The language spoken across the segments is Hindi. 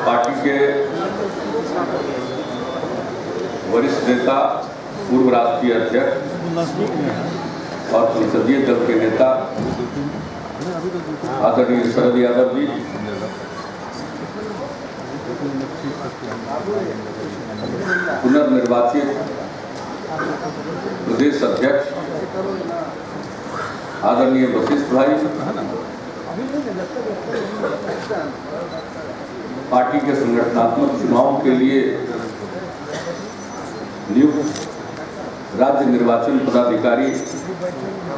पार्टी के वरिष्ठ नेता, पूर्व राष्ट्रीय अध्यक्ष और संसदीय दल के नेता आदरणीय शरद यादव जी, पुनर्निर्वाचित प्रदेश अध्यक्ष आदरणीय वशिष्ठ भाई, पार्टी के संगठनात्मक चुनाव के लिए नियुक्त राज्य निर्वाचन पदाधिकारी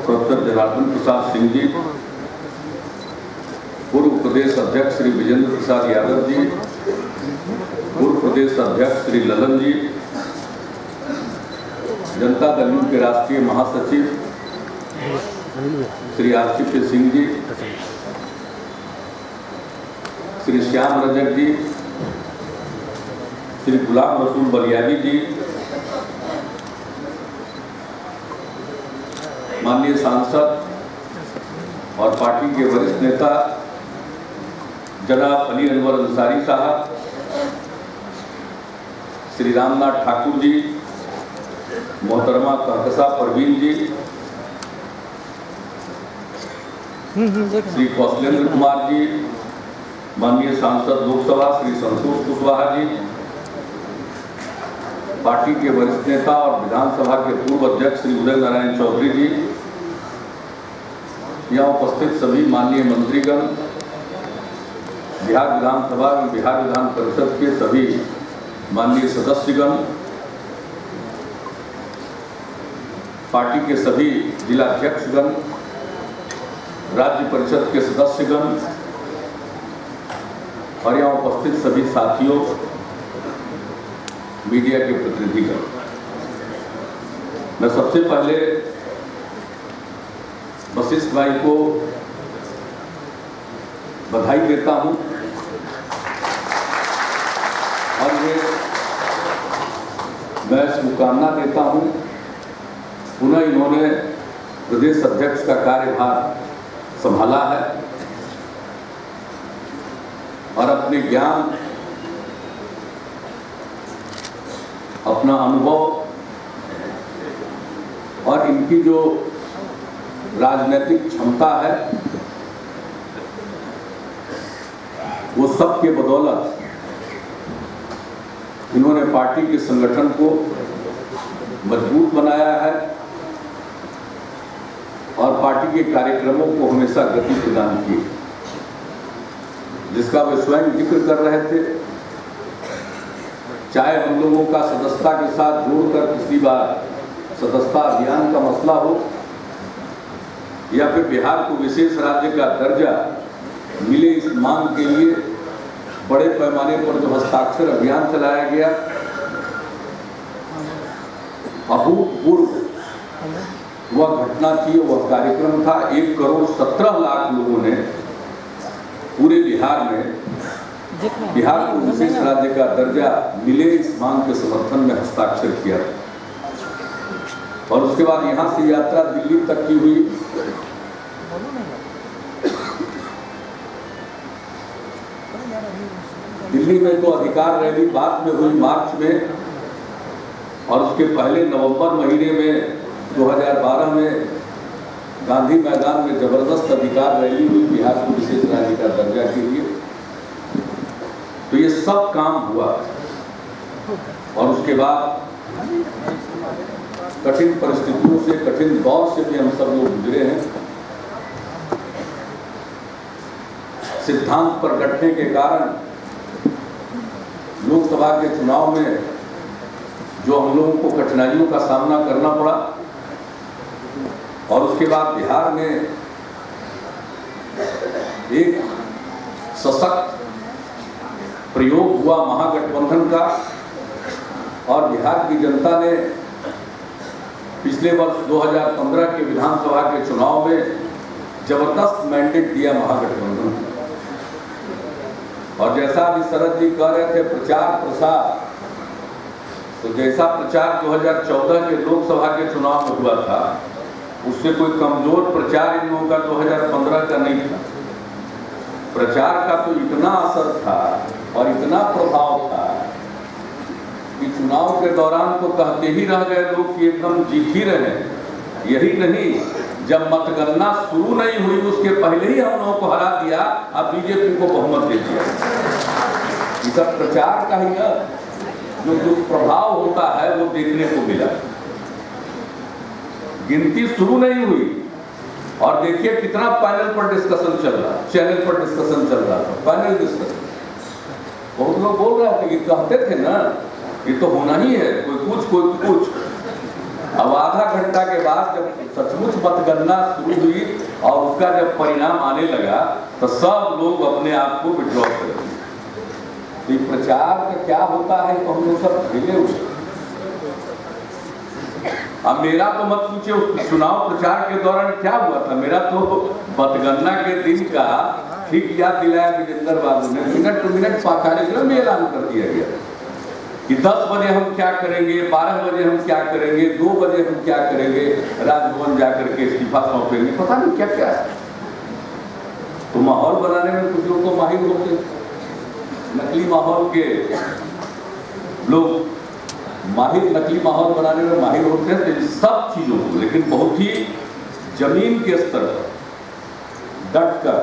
प्रोफेसर जनार्दन प्रसाद सिंह जी, पूर्व प्रदेश अध्यक्ष श्री विजेंद्र प्रसाद यादव जी, पूर्व प्रदेश अध्यक्ष श्री ललन जी, जनता दल यू के राष्ट्रीय महासचिव श्री आरसीपी सिंह जी, श्री श्याम रजक जी, श्री गुलाम रसूल बलियानी जी, माननीय सांसद और पार्टी के वरिष्ठ नेता जनाब अली अनवर अंसारी साहब, श्री रामनाथ ठाकुर जी, मोहतरमा कहकशा परवीन जी, श्री कौशलेंद्र कुमार जी, माननीय सांसद लोकसभा श्री संतोष कुशवाहा जी, पार्टी के वरिष्ठ नेता और विधानसभा के पूर्व अध्यक्ष श्री उदय नारायण चौधरी जी, यहाँ उपस्थित सभी माननीय मंत्रीगण, बिहार विधानसभा एवं बिहार विधान परिषद के सभी माननीय सदस्यगण, पार्टी के सभी जिलाध्यक्षगण, राज्य परिषद के सदस्यगण और यहाँ उपस्थित सभी साथियों, मीडिया के प्रतिनिधिगण, मैं सबसे पहले वशिष्ठ भाई को बधाई देता हूं और मैं शुभकामना देता हूं। पुनः इन्होंने प्रदेश अध्यक्ष का कार्यभार संभाला है और अपने ज्ञान, अपना अनुभव और इनकी जो राजनीतिक क्षमता है वो सब के बदौलत इन्होंने पार्टी के संगठन को मजबूत बनाया है और पार्टी के कार्यक्रमों को हमेशा गति प्रदान की, जिसका वे स्वयं जिक्र कर रहे थे। चाहे हम लोगों का सदस्यता के साथ जोड़कर पिछली बार सदस्यता अभियान का मसला हो या फिर बिहार को विशेष राज्य का दर्जा मिले, इस मांग के लिए बड़े पैमाने पर जो हस्ताक्षर अभियान चलाया गया, अभूतपूर्व वह घटना थी, वह कार्यक्रम था। 1,17,00,000 लोगों ने पूरे बिहार में बिहार को विशेष राज्य का दर्जा मिले इस मांग के समर्थन में हस्ताक्षर किया और उसके बाद यहाँ से यात्रा दिल्ली तक की हुई। दिल्ली में तो अधिकार रैली बाद में हुई मार्च में, और उसके पहले नवंबर महीने में 2012 में गांधी मैदान में जबरदस्त अधिकार रैली हुई बिहार को विशेष राज्य का दर्जा के लिए। तो ये सब काम हुआ और उसके बाद कठिन परिस्थितियों से, कठिन दौर से भी हम सब लोग गुजरे हैं। सिद्धांत पर डटने के कारण लोकसभा के चुनाव में जो हम लोगों को कठिनाइयों का सामना करना पड़ा और उसके बाद बिहार में एक सशक्त प्रयोग हुआ महागठबंधन का और बिहार की जनता ने पिछले वर्ष 2015 के विधानसभा के चुनाव में जबरदस्त मैंडेट दिया महागठबंधन को। और जैसा अभी शरद जी कह रहे थे प्रचार प्रसार, तो जैसा प्रचार 2014 के लोकसभा के चुनाव में हुआ था उससे कोई कमजोर प्रचार इन लोगों का 2015 का नहीं था। प्रचार का तो इतना असर था और इतना प्रभाव था कि चुनाव के दौरान तो कहते ही रह गए लोग कि एकदम जीत ही रहे। यही नहीं, जब मतगणना शुरू नहीं हुई उसके पहले ही हम लोगों को हरा दिया, अब बीजेपी को बहुमत दे दिया। ये सब प्रचार का ही जो दुष्प्रभाव होता है वो देखने को मिला। गिनती शुरू नहीं हुई और देखिए कितना पैनल पर डिस्कशन चल रहा, चैनल पर डिस्कशन चल रहा था, पैनल डिस्कशन। बहुत लोग बोल रहे थे कि कहते थे ना ये तो होना ही है, कोई कुछ। अब आधा घंटा के बाद जब सचमुच मतगणना शुरू हुई और उसका जब परिणाम आने लगा तो सब लोग अपने आप को विड्रॉ कर दिए। तो ये प्रचार का क्या होता है तो हम लोग सब झेले हुए। अब मेरा तो मत पूछे उस चुनाव प्रचार के दौरान क्या हुआ था। मेरा तो मतगणना के दिन का ठीक याद दिलाया विजेंद्र बाबू ने। मिनट टू मिनट कार्यक्रम में ऐलान कर दिया गया कि 10 बजे हम क्या करेंगे, 12 बजे हम क्या करेंगे, 2 बजे हम क्या करेंगे, राजभवन जाकर के इस्तीफा सौंपेंगे, पता नहीं क्या क्या है। तो माहौल बनाने में कुछ लोग तो माहिर होते, नकली माहौल के लोग नकली माहौल बनाने में माहिर होते हैं। तो सब चीजों को लेकिन बहुत ही जमीन के स्तर पर डट कर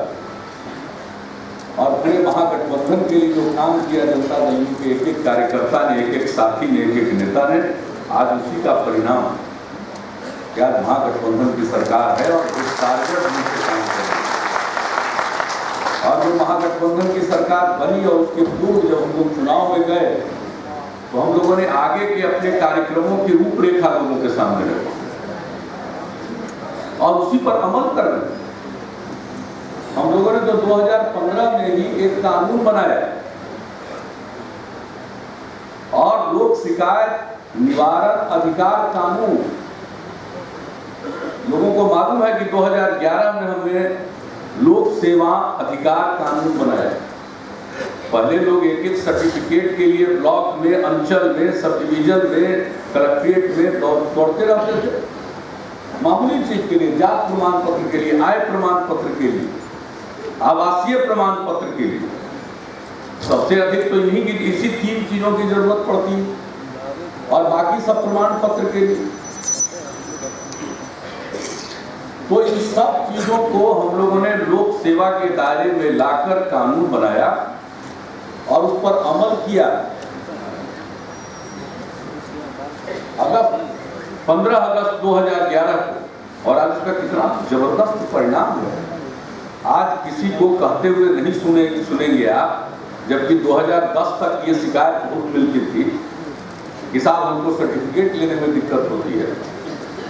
और पूरे महागठबंधन के लिए जो काम किया जनता दल के एक कार्यकर्ता ने, एक साथी ने, एक नेता ने, आज उसी का परिणाम क्या महागठबंधन की सरकार है और इस टारगेट से काम कर रही है। और जो महागठबंधन की सरकार बनी और उसके पूर्व जब हम लोग चुनाव में गए तो हम लोगों ने आगे के अपने कार्यक्रमों की रूपरेखा लोगों के सामने रखी और उसी पर अमल कर रहे हैं। हम लोगों ने तो 2015 में ही एक कानून बनाया और लोक शिकायत निवारण अधिकार कानून। लोगों को मालूम है कि 2011 में हमने लोक सेवा अधिकार कानून बनाया। पहले लोग एक सर्टिफिकेट के लिए ब्लॉक में, अंचल में, सब डिवीजन में, कलेक्ट्रेट में दौड़ते रहते थे। मामूली चीज के लिए, जात प्रमाण पत्र के लिए, आय प्रमाण पत्र के लिए, आवासीय प्रमाण पत्र के लिए, सबसे अधिक तो इसी 3 चीजों की जरूरत पड़ती है और बाकी सब प्रमाण पत्र के लिए। तो इन सब चीजों को हम लोगों ने लोक सेवा के दायरे में लाकर कानून बनाया और उस पर अमल किया। अगस्त 15 अगस्त 2011 को, और आज इसका कितना जबरदस्त परिणाम है। आज किसी को कहते हुए नहीं सुनेंगे आप, जबकि 2010 तक ये शिकायत बहुत मिलती थी कि साहब हमको सर्टिफिकेट लेने में दिक्कत होती है।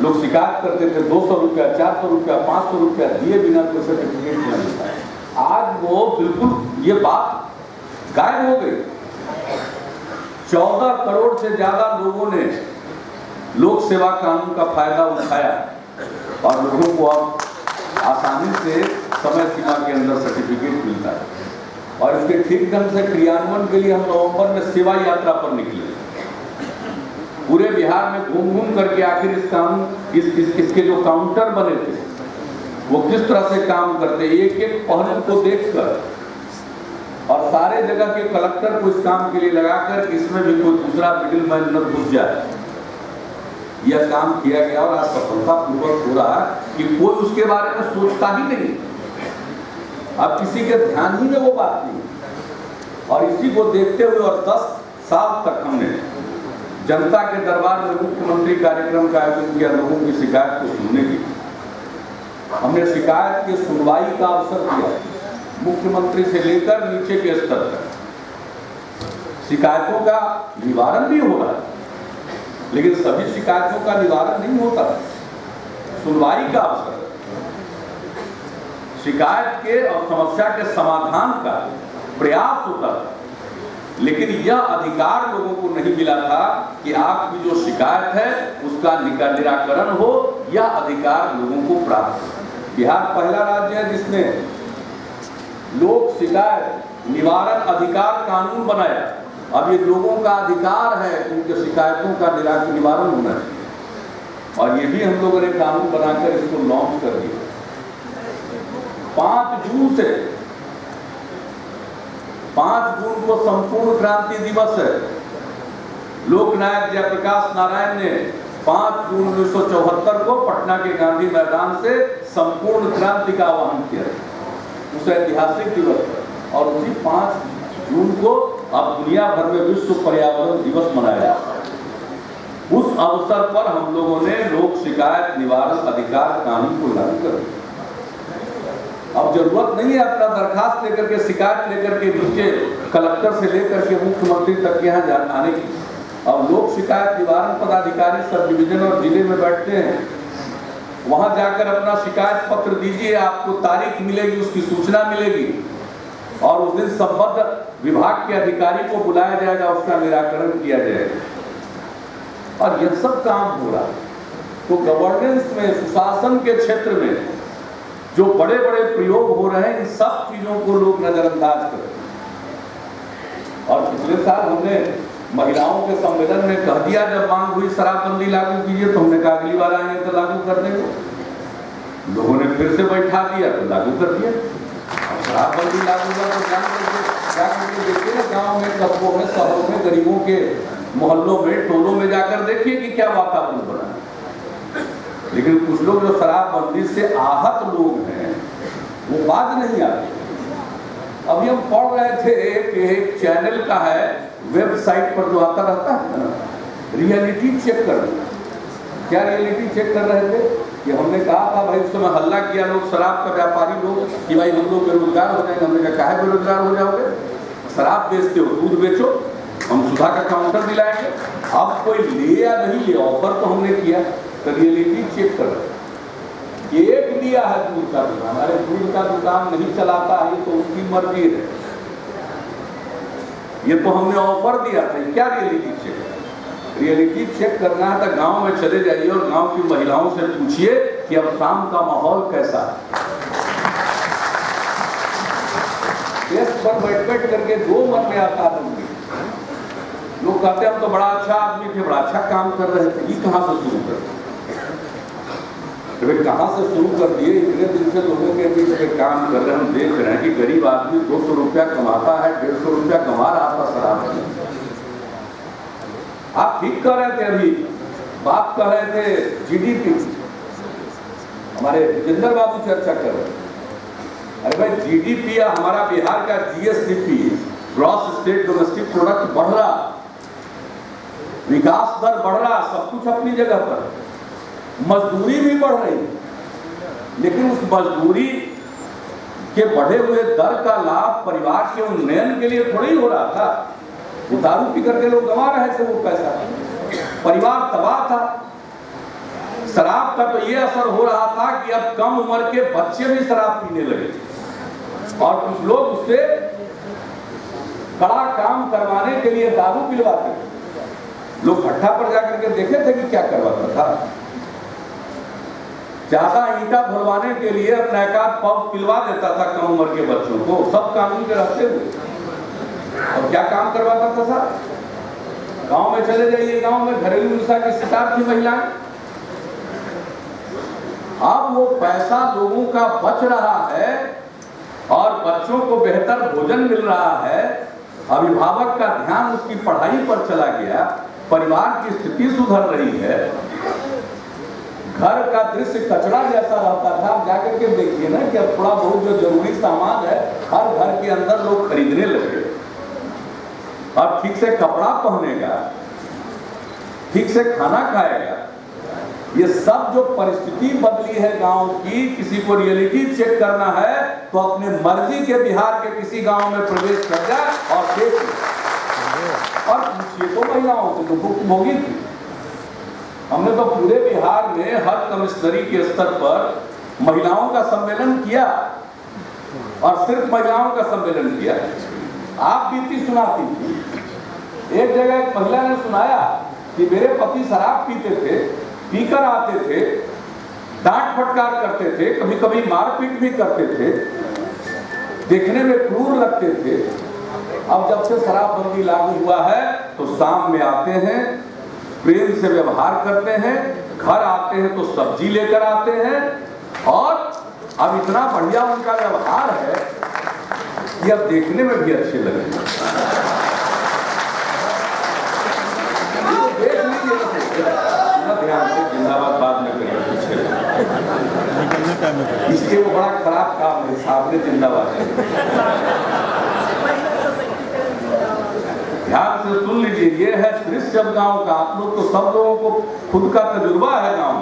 लोग शिकायत करते थे 200 रुपया, 400 रुपया, 500 रुपया दिए बिना कोई सर्टिफिकेट नहीं मिलता है। आज वो बिल्कुल ये बात गायब हो गई। 14 करोड़ से ज्यादा लोगों ने लोक सेवा कानून का फायदा उठाया और लोगों को अब आसानी से समय सीमा के अंदर सर्टिफिकेट मिलता है। और इसके ठीक ढंग से क्रियान्वयन के लिए हम नवंबर में सेवा यात्रा पर निकले। पूरे बिहार में घूम करके आखिर इस कानून इसके जो काउंटर बने थे वो किस तरह से काम करते, एक एक पहलू को देखकर और सारे जगह के कलेक्टर को इस काम के लिए लगाकर इसमें भी कोई दूसरा मिडिल मैन न घुस जाए, यह काम किया गया। और आज सफलतापूर्वक हो रहा है कि कोई उसके बारे में सोचता ही नहीं, अब किसी के ध्यान ही में वो बात नहीं। और इसी को देखते हुए और 10 साल तक हमने जनता के दरबार में मुख्यमंत्री कार्यक्रम का आयोजन किया, लोगों की शिकायत को सुनने की। हमने शिकायत की सुनवाई का अवसर दिया, मुख्यमंत्री से लेकर नीचे के स्तर तक शिकायतों का निवारण भी हो रहा है। लेकिन सभी शिकायतों का निवारण नहीं होता। सुनवाई का अवसर, शिकायत के और समस्या के समाधान का प्रयास होता था, लेकिन यह अधिकार लोगों को नहीं मिला था कि आपकी जो शिकायत है उसका निराकरण हो। यह अधिकार लोगों को प्राप्त हो। बिहार पहला राज्य है जिसने लोक शिकायत निवारण अधिकार कानून बनाया। अब ये लोगों का अधिकार है कि उनके शिकायतों का निवारण होना चाहिए। और ये भी हम लोगों ने कानून बनाकर इसको लॉन्च कर दिया। 5 जून से 5 जून को संपूर्ण क्रांति दिवस है। लोकनायक जयप्रकाश नारायण ने 5 जून 1974 को पटना के गांधी मैदान से संपूर्ण क्रांति का आह्वान किया, उस ऐतिहासिक दिवस पर। और उसी 5 जून को अब दुनिया भर में विश्व पर्यावरण दिवस मनाया जाता है। उस अवसर पर हम लोगों ने लोक शिकायत निवारण अधिकार कानून को लागू कर दिया। अब जरूरत नहीं है अपना दरखास्त लेकर के, शिकायत लेकर के नीचे कलेक्टर से लेकर के मुख्यमंत्री तक के यहाँ आने की। अब लोक शिकायत निवारण पदाधिकारी सब डिवीजन और जिले में बैठते हैं, वहां जाकर अपना शिकायत पत्र दीजिए, आपको तारीख मिलेगी, उसकी सूचना मिलेगी और उस दिन संबद्ध विभाग के अधिकारी को बुलाया जाएगा, उसका निराकरण किया जाएगा। और यह सब काम हो रहा है। तो गवर्नेंस में, सुशासन के क्षेत्र में जो बड़े बड़े प्रयोग हो रहे हैं, इन सब चीजों को लोग नजरअंदाज करते हैं। और पिछले साल हमने महिलाओं के सम्मेलन में कह दिया, जब मांग हुई शराबबंदी लागू कीजिए, तो हमने कहा अगली बार आएंगे तो लागू कर देंगे। लोगों ने फिर से बैठा दिया तो लागू कर दिया। शराबबंदी लागू हुआ तो जाकर देखिए ना, गाँव में, कस्बों में, शहरों में, गरीबों के मोहल्लों में, टोलों में जाकर देखिए कि क्या वातावरण बना है। लेकिन कुछ लोग जो शराबबंदी से आहत लोग हैं, वो बात नहीं आती। अभी हम पढ़ रहे थे कि एक चैनल का है, वेबसाइट पर जो आता रहता है ना, रियलिटी चेक करना। क्या रियलिटी चेक कर रहे थे कि हमने कहा था भाई, उस समय हल्ला किया लोग, शराब का व्यापारी लोग, कि भाई हम लोग बेरोजगार हो जाएंगे। हमने कहा काहे बेरोजगार हो जाओगे, शराब बेचते हो, दूध बेचो, हम सुधा का काउंटर दिलाएंगे। अब कोई ले या नहीं ले, ऑफर तो हमने किया। तो रियलिटी चेक कर रहे, एक लिया है दूध का दुकान, अरे दूध का दुकान नहीं चलाता है, तो उसकी मर्जी है, ये तो हमने ऑफर दिया था। क्या रियलिटी चेक? रियलिटी चेक करना है तो गांव में चले जाइए और गांव की महिलाओं से पूछिए कि अब शाम का माहौल कैसा है। डेस्क पर बैठ करके जो मन में आता है, लोग कहते हैं हम तो बड़ा अच्छा आदमी थे, बड़ा अच्छा काम कर रहे थे। ये कहाँ से शुरू कर, कहाँ से शुरू कर दिए? इतने दिन से लोगों के बीच में काम कर रहे हैं, हम देख रहे हैं कि गरीब आदमी 200 रुपया कमाता है, 150 रुपया कमा रहा था शराब में। आप ठीक कह रहे थे, अभी बात कर रहे थे जीडीपी, हमारे जिंदर बाबू चर्चा कर रहे थे। अरे भाई, जीडीपी या हमारा बिहार का GSDP, gross state domestic product बढ़ रहा, विकास दर बढ़ रहा, सब कुछ अपनी जगह पर, मजदूरी भी बढ़ रही, लेकिन उस मजदूरी के बढ़े हुए दर का लाभ परिवार के उन्नयन के लिए थोड़ी हो रहा था। वो दारू पी करके लोग गंवा रहे थे वो पैसा, परिवार तबाह था। शराब का तो ये असर हो रहा था कि अब कम उम्र के बच्चे भी शराब पीने लगे और कुछ लोग उससे कड़ा काम करवाने के लिए दारू पिलवाते थे। लोग भट्ठा पर जाकर के देखे थे कि क्या करवाता था। ज्यादा ईंटा धुलवाने के लिए अपना एकाध पंप पिलवा देता था कम उम्र के बच्चों को, सब कानून के रहते हुए। और क्या काम करवाता था सर? गांव में चले जाइए, गांव में घरेलू हिंसा की शिकार थी महिलाएं। अब वो पैसा लोगों का बच रहा है और बच्चों को बेहतर भोजन मिल रहा है, अभिभावक का ध्यान उसकी पढ़ाई पर चला गया, परिवार की स्थिति सुधर रही है, घर का दृश्य कचरा जैसा रहता था। जाकर के देखिए ना कि अब थोड़ा बहुत जो जरूरी सामान है हर घर के अंदर लोग खरीदने लगे। अब ठीक से कपड़ा पहनेगा, ठीक से खाना खाएगा। ये सब जो परिस्थिति बदली है गांव की, किसी को रियलिटी चेक करना है तो अपने मर्जी के बिहार के किसी गांव में प्रवेश कर जाए और देखिए, और पूछिए तो महिलाओं से तो भुक्तभोगी थी। हमने तो पूरे बिहार में हर कमिश्नरी के स्तर पर महिलाओं का सम्मेलन किया और सिर्फ महिलाओं का सम्मेलन किया। आप बीती सुनाती थी। एक जगह एक महिला ने सुनाया कि मेरे पति शराब पीते थे, पीकर आते थे, डांट फटकार करते थे, कभी कभी मारपीट भी करते थे, देखने में क्रूर लगते थे। अब जब से शराबबंदी लागू हुआ है तो शाम में आते हैं, प्रेम से व्यवहार करते हैं, घर आते हैं तो सब्जी लेकर आते हैं और अब इतना बढ़िया उनका व्यवहार है ये अब देखने में भी अच्छे लगे। ध्यान से जिंदाबाद बाद में करिए, पीछे इसके वो बड़ा खराब काम है, सामने जिंदाबाद है। ध्यान से सुन लीजिए, ये है दृश्य गांव का। आप लोग तो सब लोगों को खुद का तजुर्बा है गांव।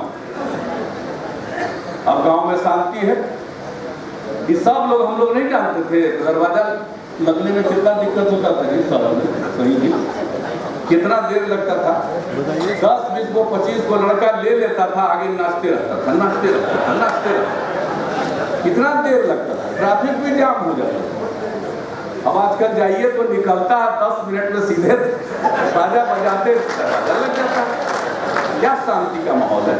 अब गांव में शांति है, ये सब लोग हम लोग नहीं जानते थे दरवाजा लगने में कितना दिक्कत होता था। इस साल में सही नहीं, कितना देर लगता था, 10, 20 को 25 को लड़का ले लेता था, आगे नाचते रहता था, नाचते रहता था, नाचते रहता था, कितना देर लगता था, ट्रैफिक भी जाम हो जाता था। अब आजकल जाइए तो निकलता है 10 मिनट में सीधे बाजा बजाते दरवाजा लग जाता है। क्या शांति का माहौल है।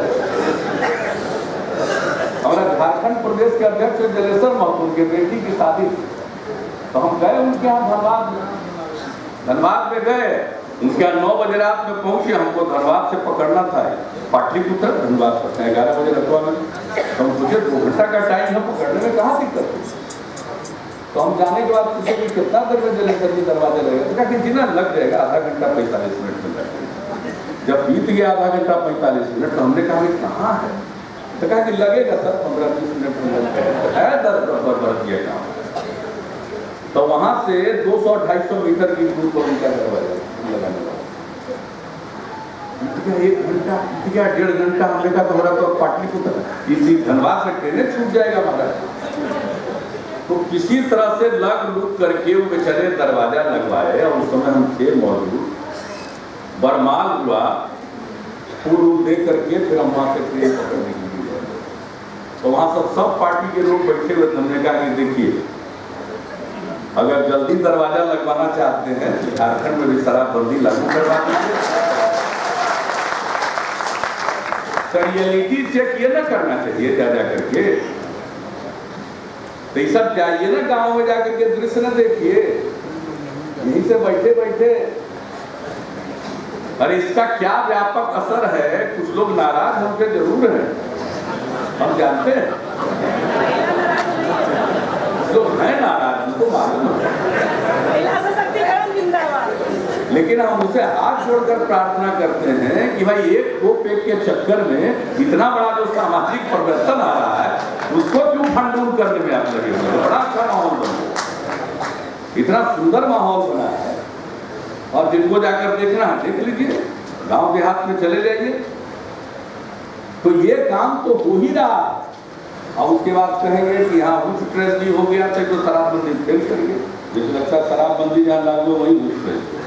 हमारा झारखंड प्रदेश के अध्यक्ष जलेश्वर महतो के बेटी की शादी, तो हम गए उनके यहाँ धनबाद में गए। उनके यहाँ 9 बजे रात में पहुंचे, हमको धनबाद से पकड़ना था पाटलिपुत्र धनबाद पर 11 बजे रखवा में। हम सोचे 2 घंटा का टाइम है, पकड़ने में कहाँ दिक्कत है। तो हम जाने के बाद पूछे कि कितना देर में जलेश्वर जी दरवाजा लगेगा, तो कहा कि जी ना लग जाएगा आधा घंटा 45 मिनट में लग जाएगा। जब बीत गया आधा घंटा 45 मिनट, तो हमने कहा कि कहाँ है, तो कहा कि लगेगा सर 15-20 मिनट में लग जाएगा। 10 बढ़ गया काम। तो वहां से 200-250 मीटर की दूर पर उनका दरवाजा लगाने लगा। 1 घंटा, 1.5 घंटा हमने कहा तो तो पाटलिपुत्र इसी धनबाद से ट्रेनें छूट जाएगा हमारा। तो किसी तरह से लग लुक करके वो बेचारे दरवाजा लगवाए, और उस समय हम थे मौजूद। बरमाल हुआ, फूल दे करके फिर हम वहां से ट्रेन पकड़ने के लिए गए। तो वहां सब पार्टी के लोग बैठे हुए। हमने कहा कि देखिए, अगर जल्दी दरवाजा लगवाना चाहते हैं तो झारखंड में भी शराबबंदी लागू करवा दीजिए। रियलिटी चेक ये ना करना चाहिए जा करके, तो ये सब जाइए ना गांव में जाकर के दृश्य न देखिए, यहीं से बैठे बैठे। अरे इसका क्या व्यापक असर है। कुछ लोग नाराज हमसे जरूर हैं, हम जानते हैं, लोग हैं नाराज, उनको मालूम है, लेकिन हम उसे हाथ जोड़कर प्रार्थना करते हैं कि भाई 1-2 पेग के चक्कर में इतना बड़ा जो सामाजिक परिवर्तन आ रहा है, उसको क्यों फंडून करने में आप लगे हुए। बड़ा अच्छा माहौल बना, इतना सुंदर माहौल बना है। और जिनको जाकर देखना है देख लीजिए, गांव देहात में चले जाइए, तो ये काम तो हो ही रहा है। अब उसके बाद कहेंगे कि हाँ हुश ट्रेजडी हो गया तो शराबबंदी फेल करिए। जैसे लगता है शराबबंदी जहाँ लागू वही हुश ट्रेजडी।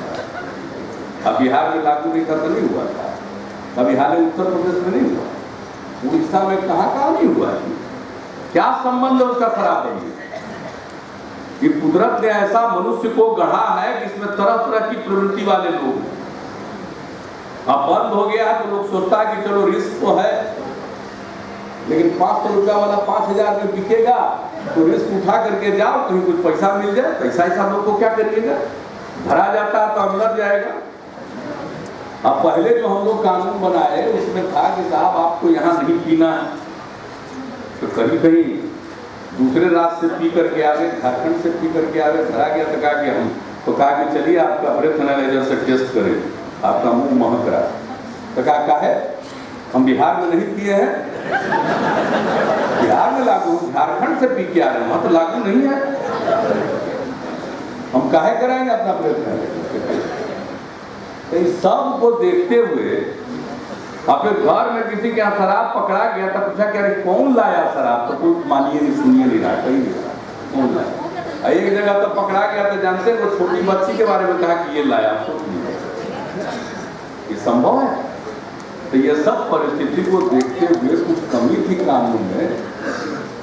अब बिहार में लागू नहीं था तो नहीं हुआ था, अब बिहार में उत्तर प्रदेश में नहीं हुआ, उड़ीसा में कहाँ नहीं हुआ है। क्या संबंध है उसका शराबबंदी। कि कुदरत ने ऐसा मनुष्य को गढ़ा है जिसमें तरह तरह की प्रवृत्ति वाले लोग। अब बंद हो गया तो लोग सोचता है कि चलो रिस्क तो है, लेकिन 500 रुपया वाला 5000 में बिकेगा, तो रिस्क उठा करके जाओ, कहीं कुछ पैसा मिल जाए। पैसा लोग को क्या करिएगा, धरा जाता है तो अंदर जाएगा। अब पहले जो हम लोग कानून बनाए उसमें था कि साहब आपको यहाँ नहीं पीना है, तो कहीं कहीं दूसरे राज्य से पी करके आ गए, झारखंड से पी करके आ गए, धरा गया तो कहा कि हम तो कहा कि चलिए आपका ब्रेथ एनालाइजर से टेस्ट करें, आपका मुंह महक रहा है। तो कहा है हम बिहार में नहीं पिए हैं, बिहार में लागू, झारखंड से पी के आ रहे हैं, वहां तो लागू नहीं है, हम काहे कराएंगे अपना ब्रेथ एनालाइजर। तो इस सब को देखते हुए अपने घर में किसी के यहाँ शराब पकड़ा गया तो पूछा क्या कौन लाया शराब, तो कोई मानिए नहीं सुनिए नहीं रहा, कहीं नहीं रहा कौन लाया। एक जगह तो पकड़ा गया तो जानते हैं वो छोटी बच्ची के बारे में कहा कि ये लाया, ये संभव है। तो ये सब परिस्थिति को देखते हुए कुछ कमी थी कानून में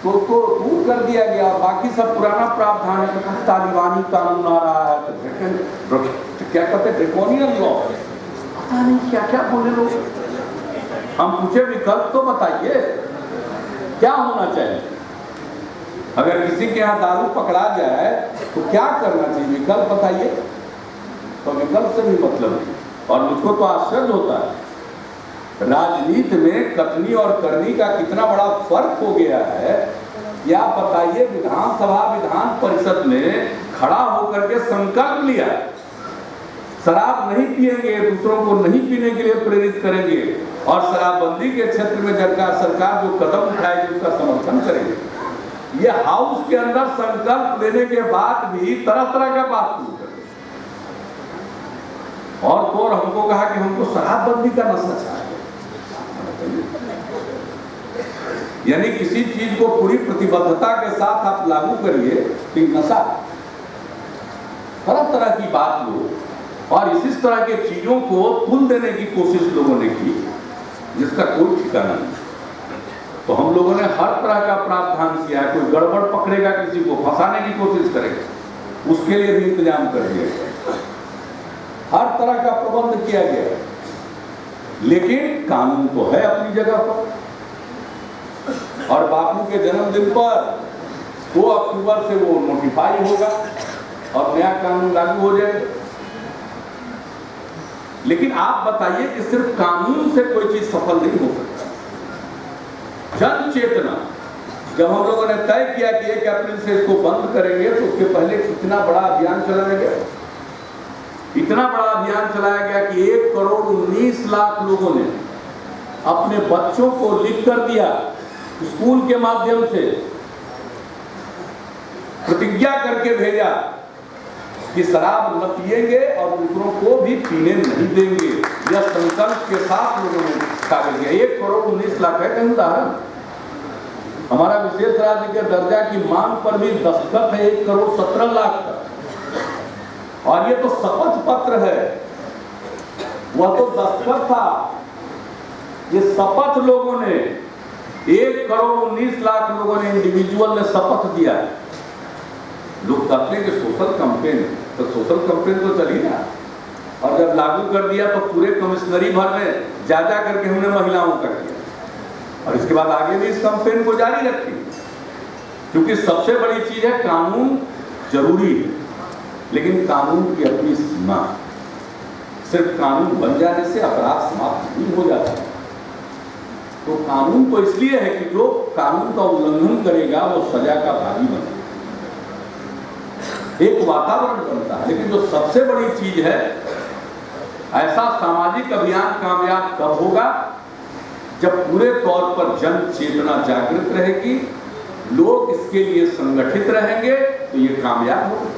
तो उसको दूर कर दिया गया। बाकी सब पुराना प्रावधान है, तो तालिबानी कानून आ रहा है, तो क्या कहते हैं ड्रैकोनियन लॉ, पता नहीं क्या क्या बोले लोग। हम पूछे विकल्प तो बताइए क्या होना चाहिए। अगर किसी के यहाँ दारू पकड़ा जाए तो क्या करना चाहिए, विकल्प बताइए। तो विकल्प से भी मतलब नहीं। और मुझको तो आश्चर्य होता है राजनीति में कथनी और करनी का कितना बड़ा फर्क हो गया है या बताइए, विधानसभा विधान परिषद में खड़ा होकर के संकल्प लिया शराब नहीं पिएंगे, दूसरों को नहीं पीने के लिए प्रेरित करेंगे और शराबबंदी के क्षेत्र में सरकार जो कदम उठाएगी उसका समर्थन करेंगे। ये हाउस के अंदर संकल्प लेने के बाद भी तरह तरह का बात शुरू कर और हमको कहा कि हमको शराबबंदी का नशा चाहिए। यानी किसी चीज को पूरी प्रतिबद्धता के साथ आप लागू करिए कि नशा, तरह तरह की बात लोग और इसी तरह के चीजों को पुल देने की कोशिश लोगों ने की जिसका कोई ठिकाना नहीं। तो हम लोगों ने हर तरह का प्रावधान किया है। कोई गड़बड़ पकड़ेगा, किसी को फंसाने की कोशिश करेगा, उसके लिए भी इंतजाम कर दिया गया, हर तरह का प्रबंध किया गया। लेकिन कानून तो है अपनी जगह पर और बापू के जन्मदिन पर 2 अक्टूबर से वो नोटिफाई होगा और नया कानून लागू हो जाएगा। लेकिन आप बताइए कि सिर्फ कानून से कोई चीज सफल नहीं हो सकती। जन चेतना, जब हम लोगों ने तय किया कि 1 अप्रैल से इसको बंद करेंगे तो उसके पहले कितना बड़ा अभियान चलाया गया, इतना बड़ा अभियान चलाया गया कि 1 करोड़ 19 लाख लोगों ने अपने बच्चों को लिख कर दिया, स्कूल के माध्यम से प्रतिज्ञा करके भेजा कि शराब न पिएंगे और दूसरों को भी पीने नहीं देंगे। यह संकल्प के साथ लोगों ने कागज किया। 1 करोड़ 19 लाख है कहीं उदाहरण। हमारा विशेष राज्य के दर्जा की मांग पर भी दस्तखत है 1 करोड़ 17 लाख का। और ये तो शपथ पत्र है, वह तो दस्तखत था। ये शपथ लोगों ने 1 करोड़ 19 लाख लोगों ने इंडिविजुअल ने शपथ दिया। लोग कहते हैं कि सोशल कैंपेन, तो सोशल कैंपेन तो चली ना, और जब लागू कर दिया तो पूरे कमिश्नरी भर में जा करके हमने महिलाओं का किया और इसके बाद आगे भी इस कैंपेन को जारी रखें, क्योंकि सबसे बड़ी चीज है कानून जरूरी है, लेकिन कानून की अपनी सीमा। सिर्फ कानून बन जाने से अपराध समाप्त नहीं हो जाता। तो कानून तो इसलिए है कि जो कानून का उल्लंघन करेगा वो सजा का भागी बनेगा, एक वातावरण बनता है। लेकिन जो सबसे बड़ी चीज है, ऐसा सामाजिक अभियान कामयाब कब होगा जब पूरे तौर पर जन चेतना जागृत रहेगी, लोग इसके लिए संगठित रहेंगे, तो ये कामयाब होगा।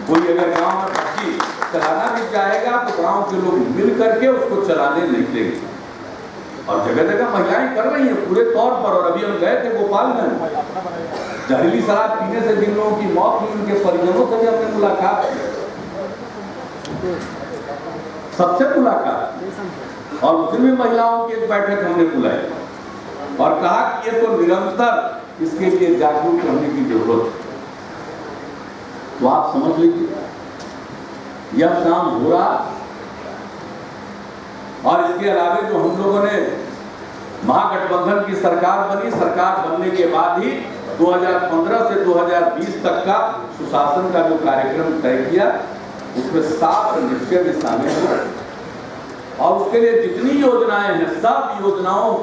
कोई अगर गांव में भट्टी चलाना भी चाहेगा तो गांव के लोग मिल करके उसको चलाने नहीं देंगे। और जगह जगह महिलाएं कर रही हैं पूरे तौर पर। और अभी हम गए थे गोपालगंज, जहरीली शराब पीने से जिन लोगों की मौत हुई उनके परिजनों से भी हमने मुलाकात की, सबसे मुलाकात, और उसमें भी महिलाओं की एक बैठक हमने बुलाई और कहा कि ये तो निरंतर इसके लिए जागरूक रहने की जरूरत है। तो आप समझ लीजिए यह काम हो रहा। और इसके अलावा जो हम लोगों ने महागठबंधन की सरकार बनी, सरकार बनने के बाद ही 2015 से 2020 तक का सुशासन का जो कार्यक्रम तय किया, उसमें 7 निश्चय भी शामिल हुए और उसके लिए जितनी योजनाएं हैं सब योजनाओं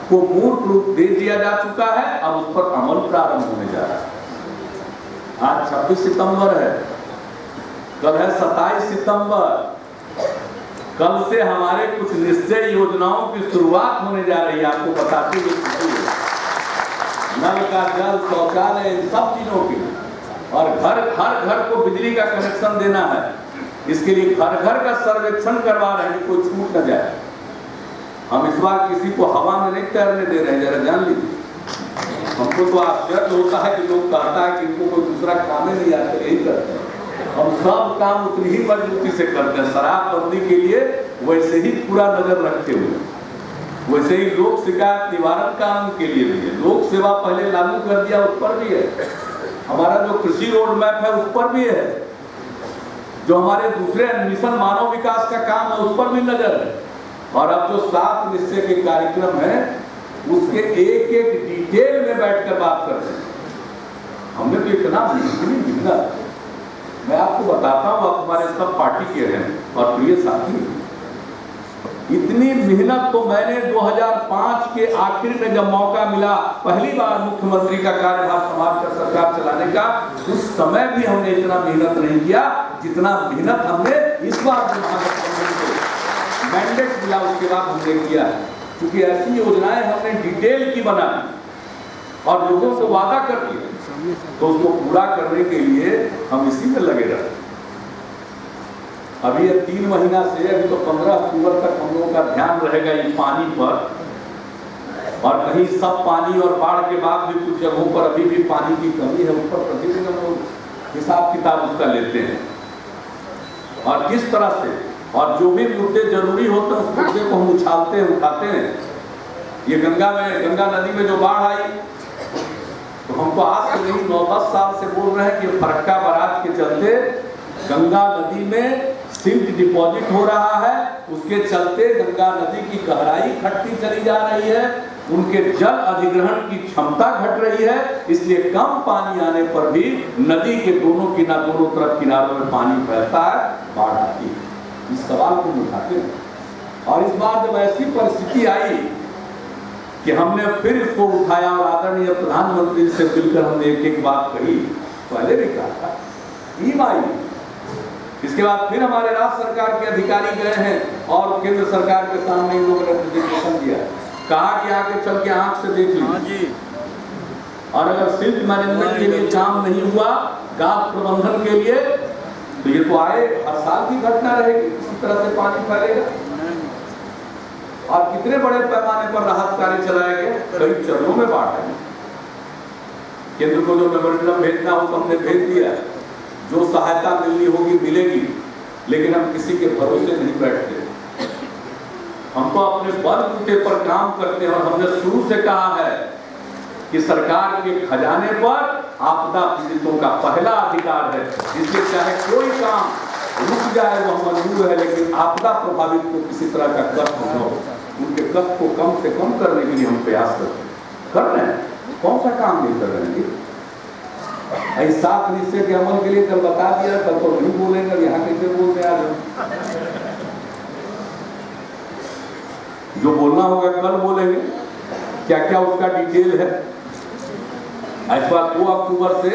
को मूर्त रूप दे दिया जा चुका है। अब उस पर अमल प्रारंभ होने जा रहा है। आज 26 सितंबर है, कल है 27 सितंबर। कल से हमारे कुछ निश्चय योजनाओं की शुरुआत होने जा रही है। आपको बताते हुए नल का जल, शौचालय, इन सब चीजों की, और हर घर को बिजली का कनेक्शन देना है। इसके लिए घर घर का सर्वेक्षण करवा रहे हैं, कोई छूट न जाए। हम इस बार किसी को हवा में नहीं तैरने दे रहे हैं, जरा जान लीजिए। हमको तो आश्चर्य होता है कि लोग कहता है कि इनको कोई दूसरा काम ही नहीं आता, यही करते हैं। हम सब काम उतनी ही मजबूती से करते हैं। शराबबंदी के लिए वैसे ही पूरा नजर रखते हुए, वैसे ही लोक शिकायत निवारण कानून के लिए भी है। लोक सेवा पहले लागू कर दिया, उस पर भी है। हमारा जो कृषि रोड मैप है उस पर भी है। जो हमारे दूसरे मिशन मानव विकास का काम है उस पर भी नजर है। और अब जो 7 निश्चय के कार्यक्रम है उसके एक एक डिटेल में बैठकर बात करते हैं। हमने तो इतना लिखना, मैं आपको बताता हूँ, आप हमारे सब पार्टी के हैं और प्रिय साथी। इतनी मेहनत तो मैंने 2005 के आखिर में जब मौका मिला पहली बार मुख्यमंत्री का कार्यभार संभालकर सरकार चलाने का, उस समय भी हमने इतना मेहनत नहीं किया जितना मेहनत हमने इस बार जो महागठबंधन को मैंडेट मिला उसके बाद हमने किया है। क्योंकि ऐसी योजनाएं हमने डिटेल की बनाई और लोगों को वादा कर दिया, तो उसको पूरा करने के लिए हम इसी में लगे रहे। अभी ये 3 महीना से, अभी तो 15 अक्टूबर तक हम लोगों का ध्यान रहेगा ये पानी पर, और कहीं सब पानी और बाढ़ के बाद भी कुछ जगहों पर अभी भी पानी की कमी है, उस पर प्रतिदिन हम लोग हिसाब किताब उसका लेते हैं और किस तरह से, और जो भी मुद्दे जरूरी होते हैं उस मुद्दे को हम उछालते हैं, उठाते हैं। ये गंगा नदी में जो बाढ़ आई, तो हमको आज से नहीं 9-10 साल से बोल रहे हैं कि फरक्का बराज के चलते गंगा नदी में सिल्ट डिपॉजिट हो रहा है, उसके चलते गंगा नदी की गहराई घटती चली जा रही है, उनके जल अधिग्रहण की क्षमता घट रही है, इसलिए कम पानी आने पर भी नदी के दोनों तरफ किनारों में पानी फैलता है, बाढ़ आती है। इस सवाल को उठाते हैं और इस बार जब ऐसी परिस्थिति आई कि हमने फिर इसको उठाया और आदरणीय प्रधानमंत्री से मिलकर हमने एक बात कही, पहले भी कहा था, टीम आई। इसके बाद फिर हमारे राज्य सरकार के अधिकारी गए हैं और केंद्र सरकार के सामने इन लोगों ने प्रेजेंटेशन दिया, कहा कि आगे चल के आंख से देख लीजिए, और अगर सिल्ट मैनेजमेंट के लिए काम नहीं हुआ, गाद प्रबंधन के लिए, तो ये तो आए हर साल की घटना रहेगी, इसी तरह से पानी फैलेगा। और कितने बड़े पैमाने पर राहत कार्य चलाए गए, कई चरणों में बाढ़ है। केंद्र को जो मेमोरेंडम भेजना हो तो हमने भेज दिया, जो सहायता मिलनी होगी मिलेगी, लेकिन हम किसी के भरोसे नहीं बैठते। हम तो अपने बलबूते पर काम करते हैं और हमने शुरू से कहा है कि सरकार के खजाने पर आपदा पीड़ितों का पहला अधिकार है, इसलिए चाहे कोई काम रुक जाए वो मंजूर है, लेकिन आपदा प्रभावित को किसी तरह का कष्ट न हो, उनके कष्ट को कम से कम करने के लिए हम प्रयास कर रहे हैं। कौन सा काम नहीं कर रहे हैं? ऐसा निश्चय के अमल के लिए कल बता दिया, कल तो नहीं बोलेंगे, यहाँ कैसे बोलते आज? जो बोलना होगा कल बोलेंगे, क्या क्या उसका डिटेल है। इस बार 2 अक्टूबर से